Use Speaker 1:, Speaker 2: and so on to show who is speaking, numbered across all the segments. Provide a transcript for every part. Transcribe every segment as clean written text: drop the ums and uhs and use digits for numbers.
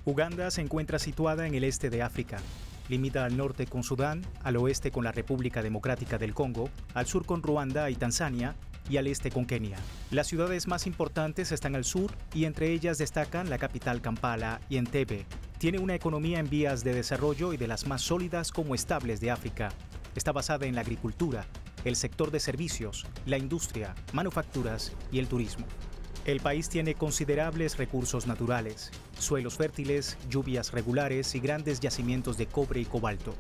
Speaker 1: Uganda se encuentra situada en el este de África. Limita al norte con Sudán, al oeste con la República Democrática del Congo, al sur con Ruanda y Tanzania y al este con Kenia. Las ciudades más importantes están al sur y entre ellas destacan la capital Kampala y Entebbe. Tiene una economía en vías de desarrollo y de las más sólidas como estables de África. Está basada en la agricultura, el sector de servicios, la industria, manufacturas y el turismo. El país tiene considerables recursos naturales, suelos fértiles, lluvias regulares y grandes yacimientos de cobre y cobalto.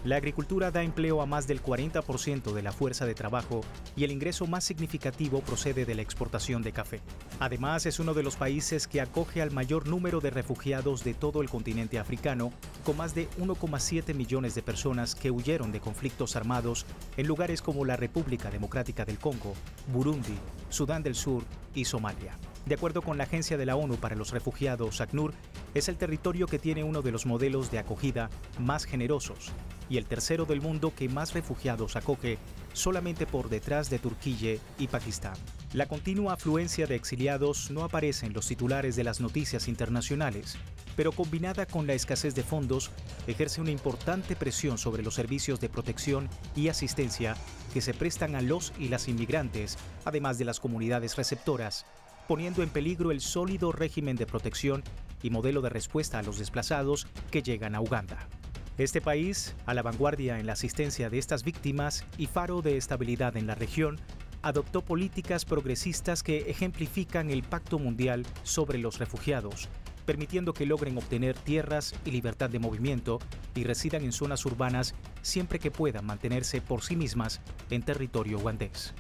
Speaker 1: La agricultura da empleo a más del 40% de la fuerza de trabajo y el ingreso más significativo procede de la exportación de café. Además, es uno de los países que acoge al mayor número de refugiados de todo el continente africano, con más de 1,7 millones de personas que huyeron de conflictos armados en lugares como la República Democrática del Congo, Burundi, Sudán del Sur y Somalia. De acuerdo con la Agencia de la ONU para los Refugiados, ACNUR, es el territorio que tiene uno de los modelos de acogida más generosos y el tercero del mundo que más refugiados acoge, solamente por detrás de Turquía y Pakistán. La continua afluencia de exiliados no aparece en los titulares de las noticias internacionales, pero combinada con la escasez de fondos, ejerce una importante presión sobre los servicios de protección y asistencia que se prestan a los y las inmigrantes, además de las comunidades receptoras, poniendo en peligro el sólido régimen de protección y modelo de respuesta a los desplazados que llegan a Uganda. Este país, a la vanguardia en la asistencia de estas víctimas y faro de estabilidad en la región, adoptó políticas progresistas que ejemplifican el Pacto Mundial sobre los Refugiados, permitiendo que logren obtener tierras y libertad de movimiento y residan en zonas urbanas siempre que puedan mantenerse por sí mismas en territorio ugandés.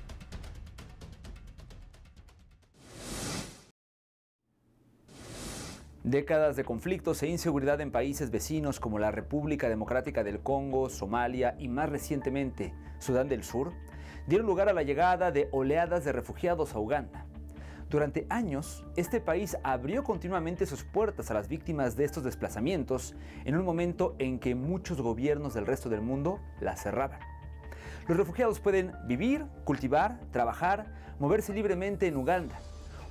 Speaker 2: Décadas de conflictos e inseguridad en países vecinos como la República Democrática del Congo, Somalia y más recientemente Sudán del Sur dieron lugar a la llegada de oleadas de refugiados a Uganda. Durante años, este país abrió continuamente sus puertas a las víctimas de estos desplazamientos en un momento en que muchos gobiernos del resto del mundo las cerraban. Los refugiados pueden vivir, cultivar, trabajar, moverse libremente en Uganda.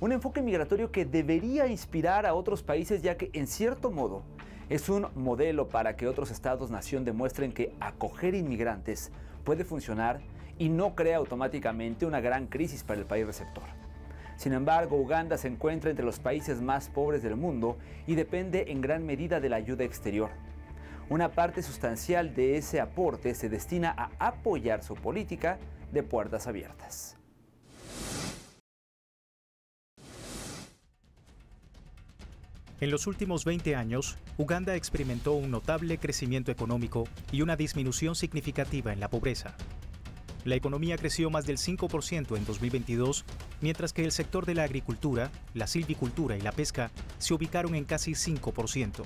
Speaker 2: Un enfoque migratorio que debería inspirar a otros países, ya que en cierto modo es un modelo para que otros estados-nación demuestren que acoger inmigrantes puede funcionar y no crea automáticamente una gran crisis para el país receptor. Sin embargo, Uganda se encuentra entre los países más pobres del mundo y depende en gran medida de la ayuda exterior. Una parte sustancial de ese aporte se destina a apoyar su política de puertas abiertas.
Speaker 1: En los últimos 20 años, Uganda experimentó un notable crecimiento económico y una disminución significativa en la pobreza. La economía creció más del 5% en 2022, mientras que el sector de la agricultura, la silvicultura y la pesca se ubicaron en casi 5%.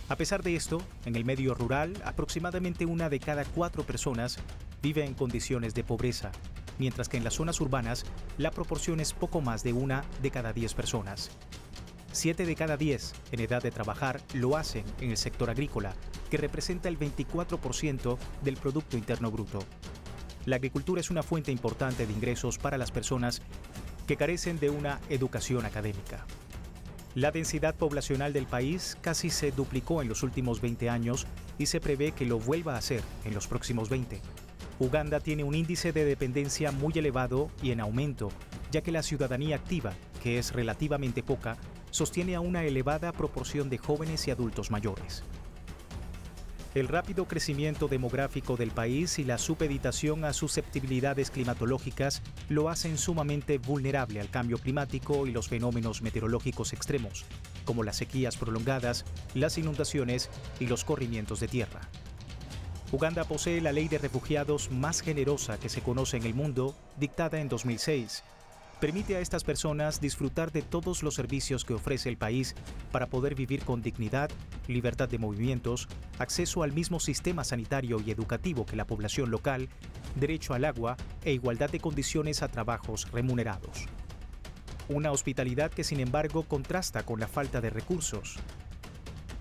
Speaker 1: A pesar de esto, en el medio rural, aproximadamente 1 de cada 4 personas vive en condiciones de pobreza, mientras que en las zonas urbanas la proporción es poco más de 1 de cada 10 personas. 7 de cada 10 en edad de trabajar lo hacen en el sector agrícola, que representa el 24% del Producto Interno Bruto. La agricultura es una fuente importante de ingresos para las personas que carecen de una educación académica. La densidad poblacional del país casi se duplicó en los últimos 20 años y se prevé que lo vuelva a hacer en los próximos 20. Uganda tiene un índice de dependencia muy elevado y en aumento, ya que la ciudadanía activa, que es relativamente poca, sostiene a una elevada proporción de jóvenes y adultos mayores. El rápido crecimiento demográfico del país y la supeditación a susceptibilidades climatológicas lo hacen sumamente vulnerable al cambio climático y los fenómenos meteorológicos extremos, como las sequías prolongadas, las inundaciones y los corrimientos de tierra. Uganda posee la ley de refugiados más generosa que se conoce en el mundo, dictada en 2006. Permite a estas personas disfrutar de todos los servicios que ofrece el país para poder vivir con dignidad, libertad de movimientos, acceso al mismo sistema sanitario y educativo que la población local, derecho al agua e igualdad de condiciones a trabajos remunerados. Una hospitalidad que, sin embargo, contrasta con la falta de recursos.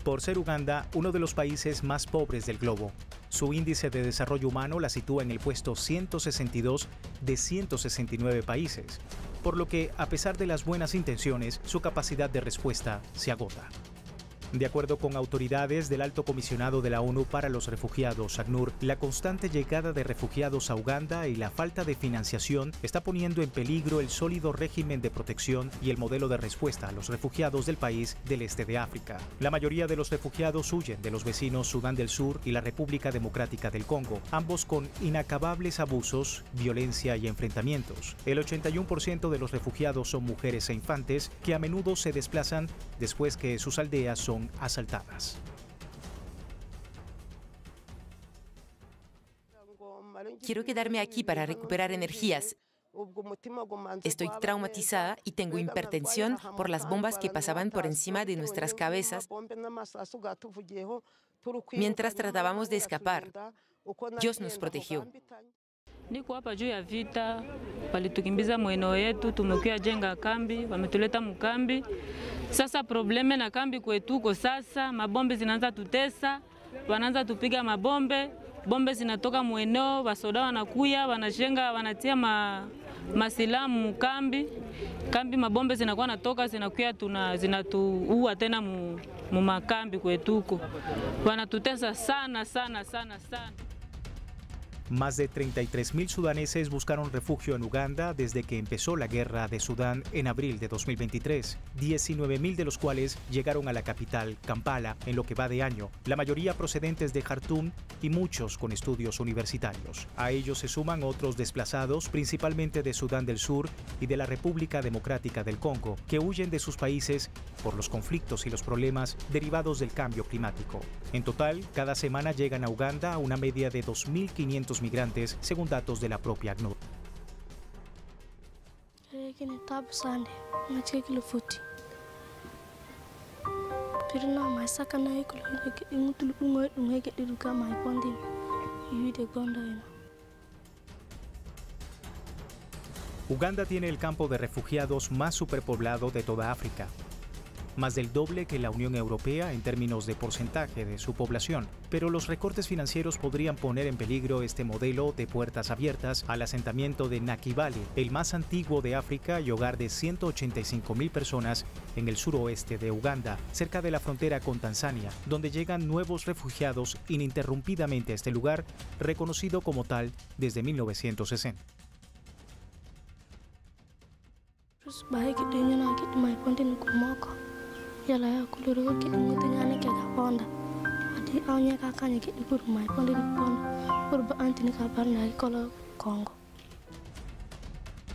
Speaker 1: Por ser Uganda uno de los países más pobres del globo, su índice de desarrollo humano la sitúa en el puesto 162 de 169 países, por lo que, a pesar de las buenas intenciones, su capacidad de respuesta se agota. De acuerdo con autoridades del Alto Comisionado de la ONU para los Refugiados, ACNUR, la constante llegada de refugiados a Uganda y la falta de financiación está poniendo en peligro el sólido régimen de protección y el modelo de respuesta a los refugiados del país del este de África. La mayoría de los refugiados huyen de los vecinos Sudán del Sur y la República Democrática del Congo, ambos con inacabables abusos, violencia y enfrentamientos. El 81% de los refugiados son mujeres e infantes que a menudo se desplazan después que sus aldeas son asaltadas.
Speaker 3: Quiero quedarme aquí para recuperar energías. Estoy traumatizada y tengo hipertensión por las bombas que pasaban por encima de nuestras cabezas mientras tratábamos de escapar. Dios nos protegió.
Speaker 4: Niko hapa juu ya vita, walitukimbiza maeneo yetu, tumekuja jenga kambi, wametuleta mkambi. Sasa probleme na kambi kwetuko sasa, mabombe zinaanza tutesa, wanaanza tupiga mabombe, bombe zinatoka mweneo, wasoda wanakuya, wanajenga, wanatia masilamu kambi. Kambi mabombe zinakuwa natoka, zinakuya zinatuua tena mu makambi kwetuko. Wanatutesa sana sana sana sana.
Speaker 1: Más de 33.000 sudaneses buscaron refugio en Uganda desde que empezó la guerra de Sudán en abril de 2023, 19.000 de los cuales llegaron a la capital, Kampala, en lo que va de año, la mayoría procedentes de Jartum y muchos con estudios universitarios. A ellos se suman otros desplazados, principalmente de Sudán del Sur y de la República Democrática del Congo, que huyen de sus países por los conflictos y los problemas derivados del cambio climático. En total, cada semana llegan a Uganda una media de 2.500 migrantes, según datos de la propia ACNUR. Uganda tiene el campo de refugiados más superpoblado de toda África, más del doble que la Unión Europea en términos de porcentaje de su población. Pero los recortes financieros podrían poner en peligro este modelo de puertas abiertas al asentamiento de Nakivale, el más antiguo de África y hogar de 185.000 personas en el suroeste de Uganda, cerca de la frontera con Tanzania, donde llegan nuevos refugiados ininterrumpidamente a este lugar, reconocido como tal desde 1960.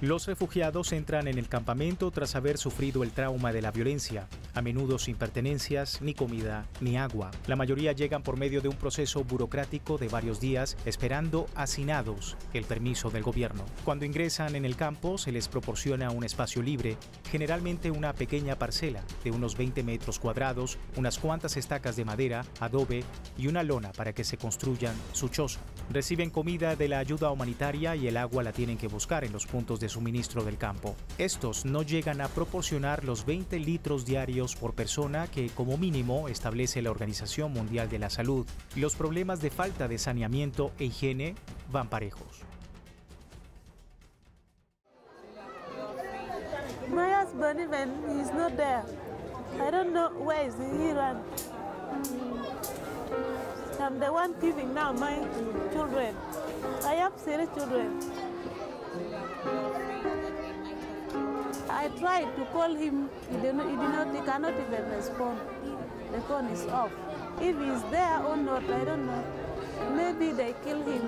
Speaker 1: Los refugiados entran en el campamento tras haber sufrido el trauma de la violencia, a menudo sin pertenencias, ni comida, ni agua. La mayoría llegan por medio de un proceso burocrático de varios días, esperando hacinados el permiso del gobierno. Cuando ingresan en el campo, se les proporciona un espacio libre, generalmente una pequeña parcela de unos 20 metros cuadrados, unas cuantas estacas de madera, adobe y una lona para que se construyan su choza. Reciben comida de la ayuda humanitaria y el agua la tienen que buscar en los puntos de suministro del campo. Estos no llegan a proporcionar los 20 litros diarios por persona que como mínimo establece la Organización Mundial de la Salud. Los problemas de falta de saneamiento e higiene van parejos.
Speaker 5: My husband even is not there. I don't know where is he run. I'm the one giving now my children. I have 3 children. I tried to call him, he cannot even respond. The phone is off. If he's there or not, I don't know. Maybe they kill him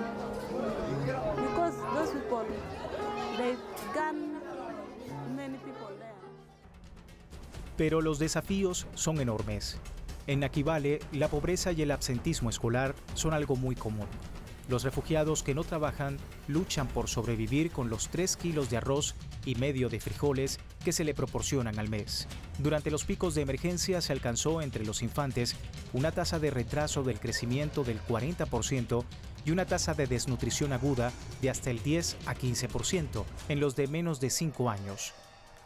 Speaker 5: because those people, they gun many people there.
Speaker 1: Pero los desafíos son enormes. En Nakivale, la pobreza y el absentismo escolar son algo muy común. Los refugiados que no trabajan luchan por sobrevivir con los 3 kilos de arroz y medio de frijoles que se le proporcionan al mes. Durante los picos de emergencia se alcanzó entre los infantes una tasa de retraso del crecimiento del 40% y una tasa de desnutrición aguda de hasta el 10 a 15% en los de menos de 5 años,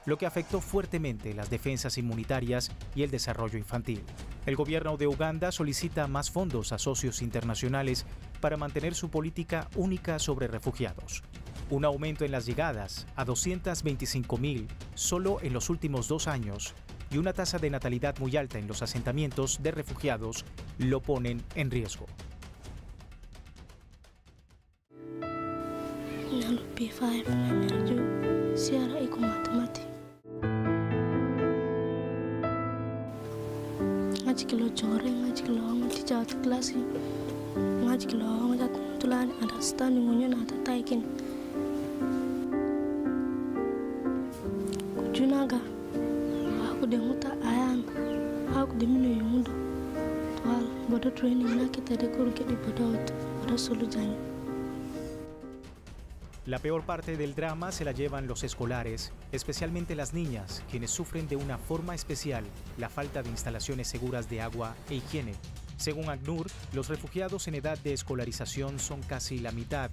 Speaker 1: lo que afectó fuertemente las defensas inmunitarias y el desarrollo infantil. El gobierno de Uganda solicita más fondos a socios internacionales para mantener su política única sobre refugiados. Un aumento en las llegadas a 225.000 solo en los últimos 2 años y una tasa de natalidad muy alta en los asentamientos de refugiados lo ponen en riesgo. La peor parte del drama se la llevan los escolares, especialmente las niñas, quienes sufren de una forma especial la falta de instalaciones seguras de agua e higiene. Según ACNUR, los refugiados en edad de escolarización son casi la mitad,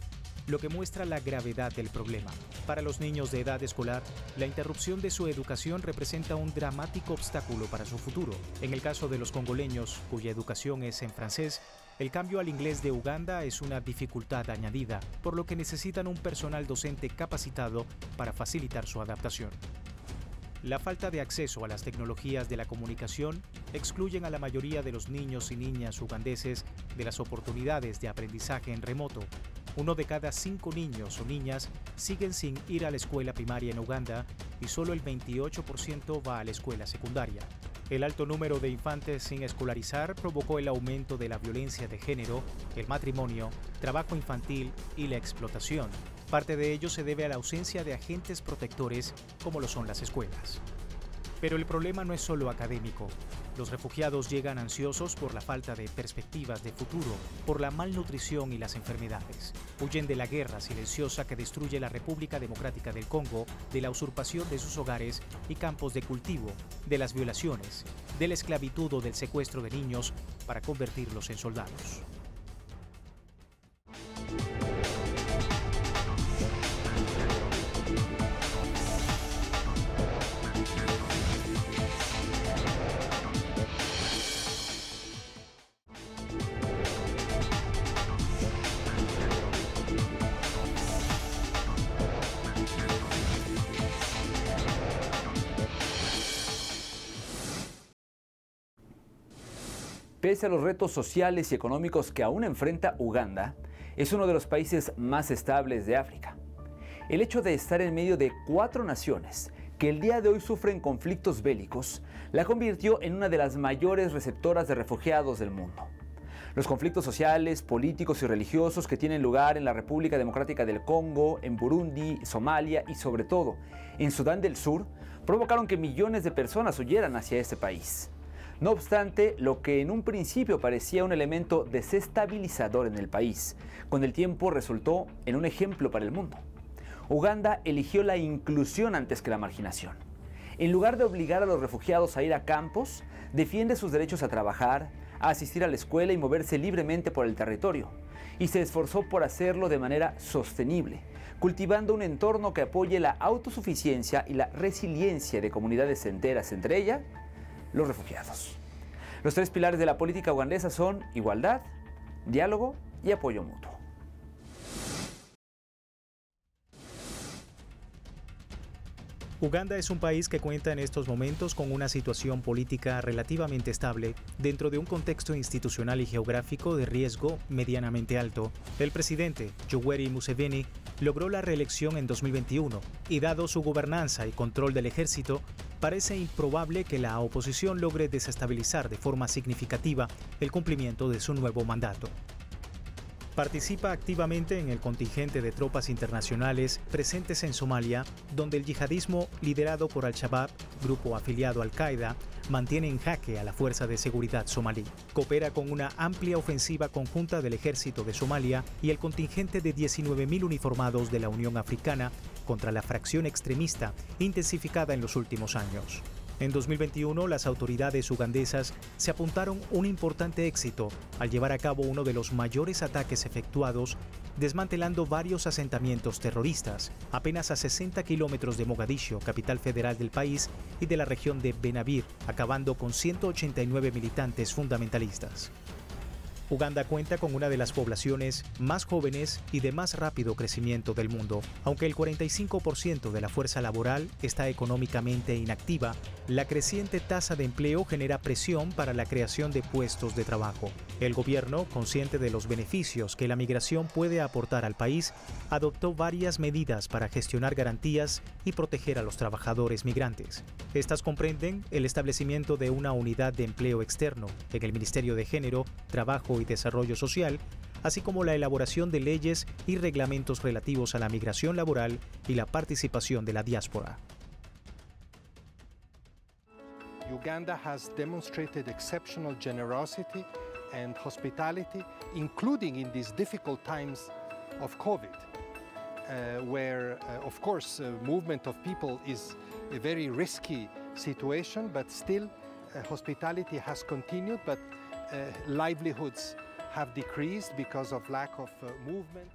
Speaker 1: lo que muestra la gravedad del problema. Para los niños de edad escolar, la interrupción de su educación representa un dramático obstáculo para su futuro. En el caso de los congoleños, cuya educación es en francés, el cambio al inglés de Uganda es una dificultad añadida, por lo que necesitan un personal docente capacitado para facilitar su adaptación. La falta de acceso a las tecnologías de la comunicación excluyen a la mayoría de los niños y niñas ugandeses de las oportunidades de aprendizaje en remoto. 1 de cada 5 niños o niñas siguen sin ir a la escuela primaria en Uganda y solo el 28% va a la escuela secundaria. El alto número de infantes sin escolarizar provocó el aumento de la violencia de género, el matrimonio, trabajo infantil y la explotación. Parte de ello se debe a la ausencia de agentes protectores como lo son las escuelas. Pero el problema no es solo académico. Los refugiados llegan ansiosos por la falta de perspectivas de futuro, por la malnutrición y las enfermedades. Huyen de la guerra silenciosa que destruye la República Democrática del Congo, de la usurpación de sus hogares y campos de cultivo, de las violaciones, de la esclavitud o del secuestro de niños para convertirlos en soldados.
Speaker 2: Pese a los retos sociales y económicos que aún enfrenta Uganda, es uno de los países más estables de África. El hecho de estar en medio de 4 naciones que el día de hoy sufren conflictos bélicos la convirtió en una de las mayores receptoras de refugiados del mundo. Los conflictos sociales, políticos y religiosos que tienen lugar en la República Democrática del Congo, en Burundi, Somalia y sobre todo en Sudán del Sur provocaron que millones de personas huyeran hacia este país. No obstante, lo que en un principio parecía un elemento desestabilizador en el país, con el tiempo resultó en un ejemplo para el mundo. Uganda eligió la inclusión antes que la marginación. En lugar de obligar a los refugiados a ir a campos, defiende sus derechos a trabajar, a asistir a la escuela y moverse libremente por el territorio. Y se esforzó por hacerlo de manera sostenible, cultivando un entorno que apoye la autosuficiencia y la resiliencia de comunidades enteras, entre ellas los refugiados. Los 3 pilares de la política ugandesa son igualdad, diálogo y apoyo mutuo.
Speaker 1: Uganda es un país que cuenta en estos momentos con una situación política relativamente estable dentro de un contexto institucional y geográfico de riesgo medianamente alto. El presidente, Yoweri Museveni, logró la reelección en 2021 y dado su gobernanza y control del ejército, parece improbable que la oposición logre desestabilizar de forma significativa el cumplimiento de su nuevo mandato. Participa activamente en el contingente de tropas internacionales presentes en Somalia, donde el yihadismo liderado por Al-Shabaab, grupo afiliado a Al-Qaeda, mantiene en jaque a la Fuerza de Seguridad somalí. Coopera con una amplia ofensiva conjunta del ejército de Somalia y el contingente de 19.000 uniformados de la Unión Africana contra la fracción extremista intensificada en los últimos años. En 2021, las autoridades ugandesas se apuntaron un importante éxito al llevar a cabo uno de los mayores ataques efectuados, desmantelando varios asentamientos terroristas, apenas a 60 kilómetros de Mogadiscio, capital federal del país, y de la región de Benabir, acabando con 189 militantes fundamentalistas. Uganda cuenta con una de las poblaciones más jóvenes y de más rápido crecimiento del mundo. Aunque el 45% de la fuerza laboral está económicamente inactiva, la creciente tasa de empleo genera presión para la creación de puestos de trabajo. El gobierno, consciente de los beneficios que la migración puede aportar al país, adoptó varias medidas para gestionar garantías y proteger a los trabajadores migrantes. Estas comprenden el establecimiento de una unidad de empleo externo en el Ministerio de Género, Trabajo y Desarrollo Social, así como la elaboración de leyes y reglamentos relativos a la migración laboral y la participación de la diáspora.
Speaker 6: Uganda has demonstrated exceptional generosity and hospitality, including in these difficult times of COVID, where, of course, movement of people is a very risky situation, but still hospitality has continued, but livelihoods have decreased because of lack of movement.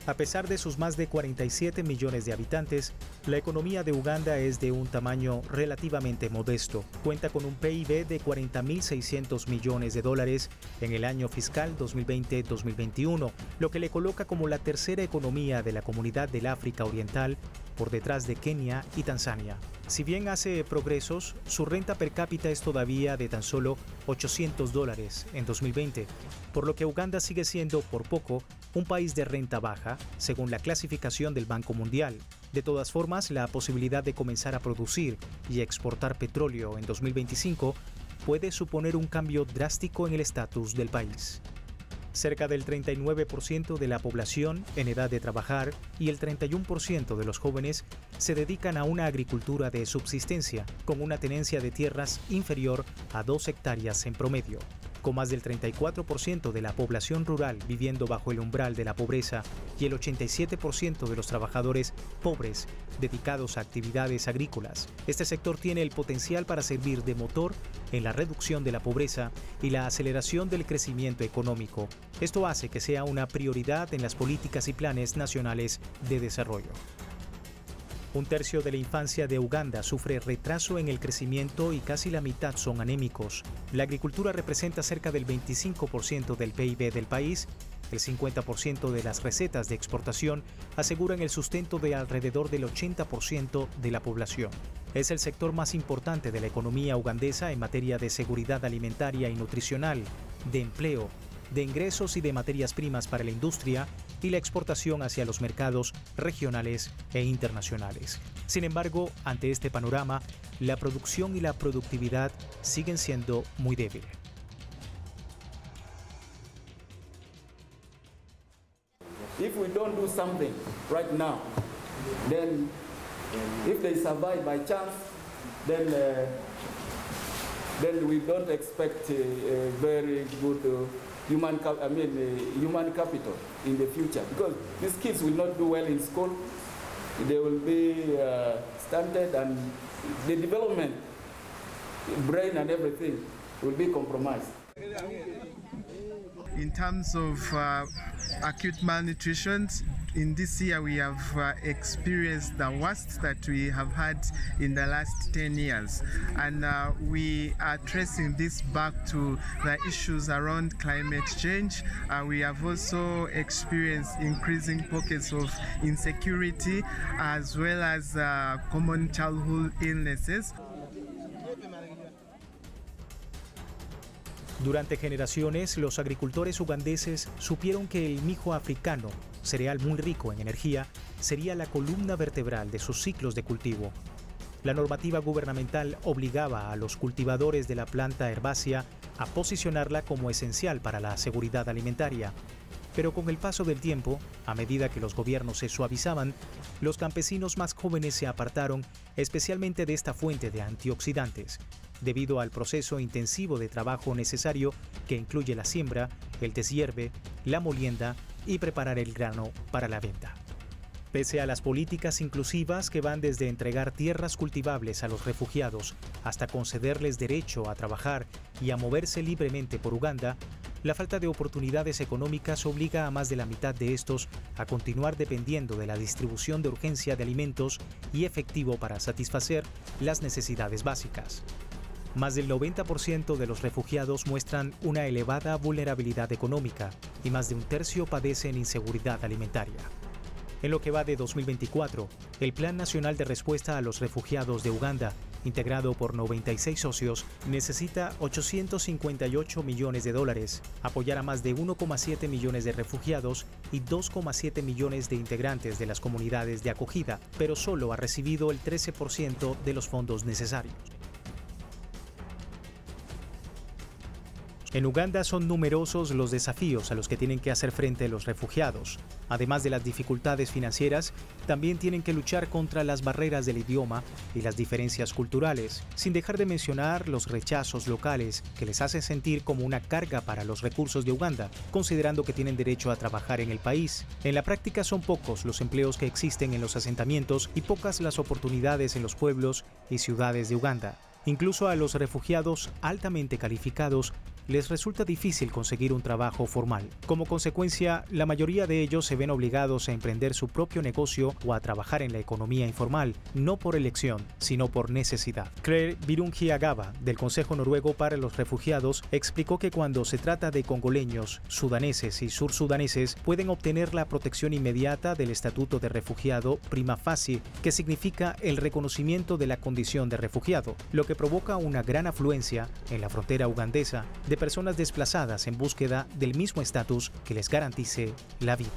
Speaker 1: A pesar de sus más de 47 millones de habitantes, la economía de Uganda es de un tamaño relativamente modesto. Cuenta con un PIB de 40.600 millones de dólares en el año fiscal 2020-2021, lo que le coloca como la tercera economía de la Comunidad del África Oriental, por detrás de Kenia y Tanzania. Si bien hace progresos, su renta per cápita es todavía de tan solo $800 en 2020, por lo que Uganda sigue siendo, por poco, un país de renta baja, según la clasificación del Banco Mundial. De todas formas, la posibilidad de comenzar a producir y exportar petróleo en 2025 puede suponer un cambio drástico en el estatus del país. Cerca del 39% de la población en edad de trabajar y el 31% de los jóvenes se dedican a una agricultura de subsistencia, con una tenencia de tierras inferior a 2 hectáreas en promedio. Con más del 34% de la población rural viviendo bajo el umbral de la pobreza y el 87% de los trabajadores pobres dedicados a actividades agrícolas, este sector tiene el potencial para servir de motor en la reducción de la pobreza y la aceleración del crecimiento económico. Esto hace que sea una prioridad en las políticas y planes nacionales de desarrollo. Un tercio de la infancia de Uganda sufre retraso en el crecimiento y casi la mitad son anémicos. La agricultura representa cerca del 25% del PIB del país. El 50% de las recetas de exportación aseguran el sustento de alrededor del 80% de la población. Es el sector más importante de la economía ugandesa en materia de seguridad alimentaria y nutricional, de empleo, de ingresos y de materias primas para la industria y la exportación hacia los mercados regionales e internacionales. Sin embargo, ante este panorama, la producción y la productividad siguen siendo muy débiles.
Speaker 7: If we don't do something right now, then if they survive by chance, then we don't expect a very good human capital in the future, because these kids will not do well in school. They will be stunted, and the development, brain and everything will be compromised.
Speaker 8: In terms of acute malnutrition, in this year we have experienced the worst that we have had in the last 10 years. And we are tracing this back to the issues around climate change. We have also experienced increasing pockets of insecurity as well as common childhood illnesses.
Speaker 1: Durante generaciones, los agricultores ugandeses supieron que el mijo africano, cereal muy rico en energía, sería la columna vertebral de sus ciclos de cultivo. La normativa gubernamental obligaba a los cultivadores de la planta herbácea a posicionarla como esencial para la seguridad alimentaria. Pero con el paso del tiempo, a medida que los gobiernos se suavizaban, los campesinos más jóvenes se apartaron especialmente de esta fuente de antioxidantes, debido al proceso intensivo de trabajo necesario que incluye la siembra, el deshierve, la molienda y preparar el grano para la venta. Pese a las políticas inclusivas que van desde entregar tierras cultivables a los refugiados hasta concederles derecho a trabajar y a moverse libremente por Uganda, la falta de oportunidades económicas obliga a más de la mitad de estos a continuar dependiendo de la distribución de urgencia de alimentos y efectivo para satisfacer las necesidades básicas. Más del 90% de los refugiados muestran una elevada vulnerabilidad económica y más de un tercio padecen inseguridad alimentaria. En lo que va de 2024, el Plan Nacional de Respuesta a los Refugiados de Uganda, integrado por 96 socios, necesita $858 millones, apoyar a más de 1,7 millones de refugiados y 2,7 millones de integrantes de las comunidades de acogida, pero solo ha recibido el 13% de los fondos necesarios. En Uganda son numerosos los desafíos a los que tienen que hacer frente los refugiados. Además de las dificultades financieras, también tienen que luchar contra las barreras del idioma y las diferencias culturales, sin dejar de mencionar los rechazos locales que les hacen sentir como una carga para los recursos de Uganda, considerando que tienen derecho a trabajar en el país. En la práctica son pocos los empleos que existen en los asentamientos y pocas las oportunidades en los pueblos y ciudades de Uganda. Incluso a los refugiados altamente calificados les resulta difícil conseguir un trabajo formal. Como consecuencia, la mayoría de ellos se ven obligados a emprender su propio negocio o a trabajar en la economía informal, no por elección, sino por necesidad. Claire Birungi-Agaba, del Consejo Noruego para los Refugiados, explicó que cuando se trata de congoleños, sudaneses y sursudaneses, pueden obtener la protección inmediata del Estatuto de Refugiado prima facie, que significa el reconocimiento de la condición de refugiado, lo que provoca una gran afluencia en la frontera ugandesa de personas desplazadas en búsqueda del mismo estatus que les garantice la vida.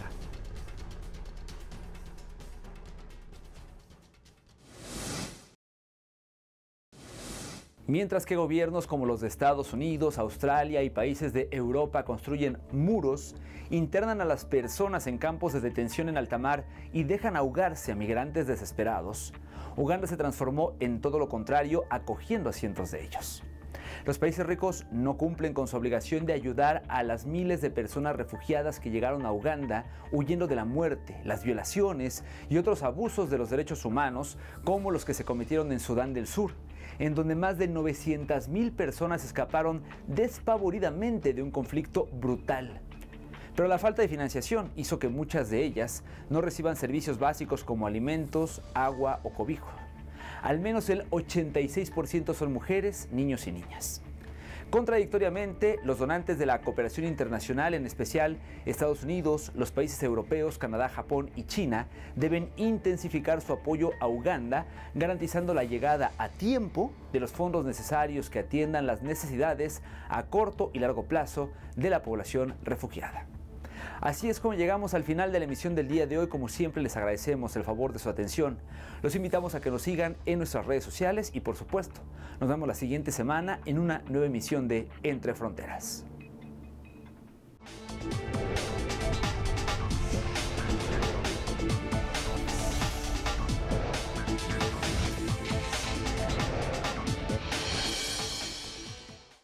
Speaker 2: Mientras que gobiernos como los de Estados Unidos, Australia y países de Europa construyen muros, internan a las personas en campos de detención en alta mar y dejan ahogarse a migrantes desesperados, Uganda se transformó en todo lo contrario, acogiendo a cientos de ellos. Los países ricos no cumplen con su obligación de ayudar a las miles de personas refugiadas que llegaron a Uganda huyendo de la muerte, las violaciones y otros abusos de los derechos humanos, como los que se cometieron en Sudán del Sur, en donde más de 900,000 personas escaparon despavoridamente de un conflicto brutal. Pero la falta de financiación hizo que muchas de ellas no reciban servicios básicos como alimentos, agua o cobijo. Al menos el 86% son mujeres, niños y niñas. Contradictoriamente, los donantes de la cooperación internacional, en especial Estados Unidos, los países europeos, Canadá, Japón y China, deben intensificar su apoyo a Uganda, garantizando la llegada a tiempo de los fondos necesarios que atiendan las necesidades a corto y largo plazo de la población refugiada. Así es como llegamos al final de la emisión del día de hoy. Como siempre, les agradecemos el favor de su atención. Los invitamos a que nos sigan en nuestras redes sociales y, por supuesto, nos vemos la siguiente semana en una nueva emisión de Entre Fronteras.